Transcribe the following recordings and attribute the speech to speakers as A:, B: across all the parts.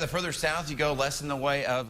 A: the further south you go, less in the way of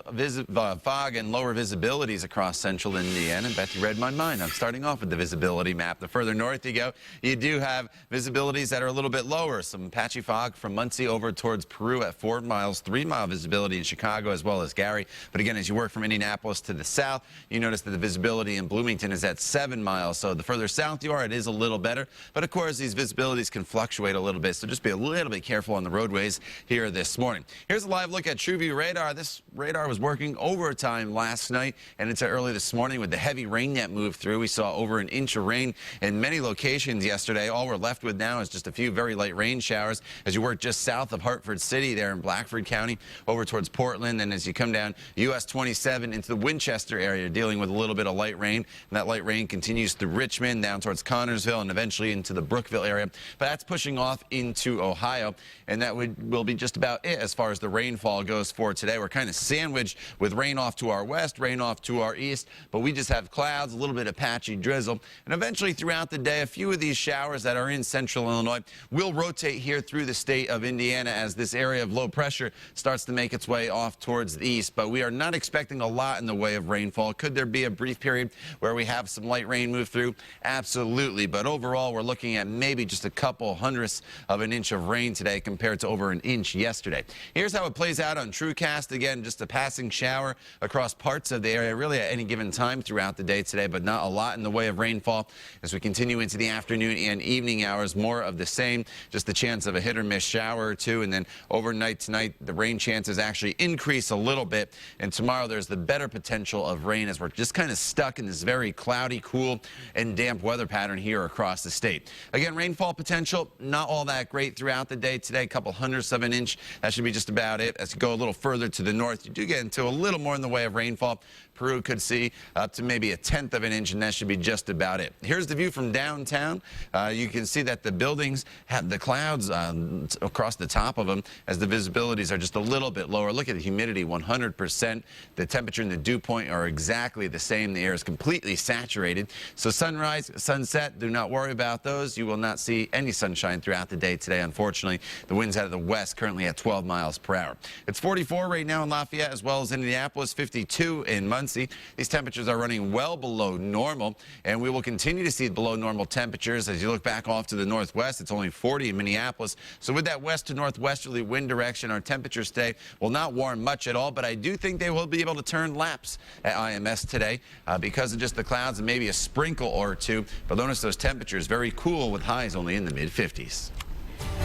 A: fog and lower visibilities across central Indiana. And Beth, you read my mind. I'm starting off with the visibility map. The further north you go, you do have visibilities that are a little bit lower. Some patchy fog from Muncie over towards Peru at 4 miles, 3-mile visibility in Chicago as well as Gary. But again, as you work from Indianapolis to the south, you notice that the visibility in Bloomington is at 7 miles. So the further south you are, it is a little better. But of course, these visibilities can fluctuate a little bit. So just be a little bit careful on the roadways here this morning. Here's a live look at TrueView radar. This radar was working overtime last night and into early this morning with the heavy rain that moved through. We saw over an inch of rain in many locations yesterday. All we're left with now is just a few very light rain showers as you work just south of Hartford City there in Blackford County over towards Portland. And as you come down US 27 into the Winchester area, dealing with a little bit of light rain. And that light rain continues through Richmond down towards Connorsville and eventually into the Brookville area. But that's pushing off into Ohio. And that will be just about it as far as the rainfall goes for today. We're kind of sandwiched with rain off to our west, rain off to our east, but we just have clouds, a little bit of patchy drizzle, and eventually throughout the day, a few of these showers that are in central Illinois will rotate here through the state of Indiana as this area of low pressure starts to make its way off towards the east. But we are not expecting a lot in the way of rainfall. Could there be a brief period where we have some light rain move through? Absolutely. But overall, we're looking at maybe just a couple hundredths of an inch of rain today compared to over an inch yesterday. Here's how it plays out on TrueCast. Again, just a passing shower across parts of the area, really at any given time throughout the day today, but not a lot in the way of rainfall. As we continue into the afternoon and evening hours, more of the same, just the chance of a hit or miss shower or two. And then overnight tonight, the rain chances actually increase a little bit. And tomorrow, there's the better potential of rain as we're just kind of stuck in this very cloudy, cool, and damp weather pattern here across the state. Again, rainfall potential, not all that great throughout the day today, a couple hundredths of an inch. That should be just about it. As you go a little further to the north, you do get into a little more in the way of rainfall. Peru could see up to maybe a tenth of an inch, and that should be just about it. Here's the view from downtown. You can see that the buildings have the clouds across the top of them as the visibilities are just a little bit lower. Look at the humidity, 100%. The temperature and the dew point are exactly the same. The air is completely saturated. So sunrise, sunset, do not worry about those. You will not see any sunshine throughout the day today, unfortunately. The winds out of the west currently at 12 miles per hour. It's 44 right now in Lafayette as well as Indianapolis, 52 in Muncie. These temperatures are running well below normal, and we will continue to see below normal temperatures. As you look back off to the northwest, it's only 40 in Minneapolis. So with that west to northwesterly wind direction, our temperatures today will not warm much at all, but I do think they will be able to turn laps at IMS today because of just the clouds and maybe a sprinkle or two. But notice those temperatures very cool with highs only in the mid-50s.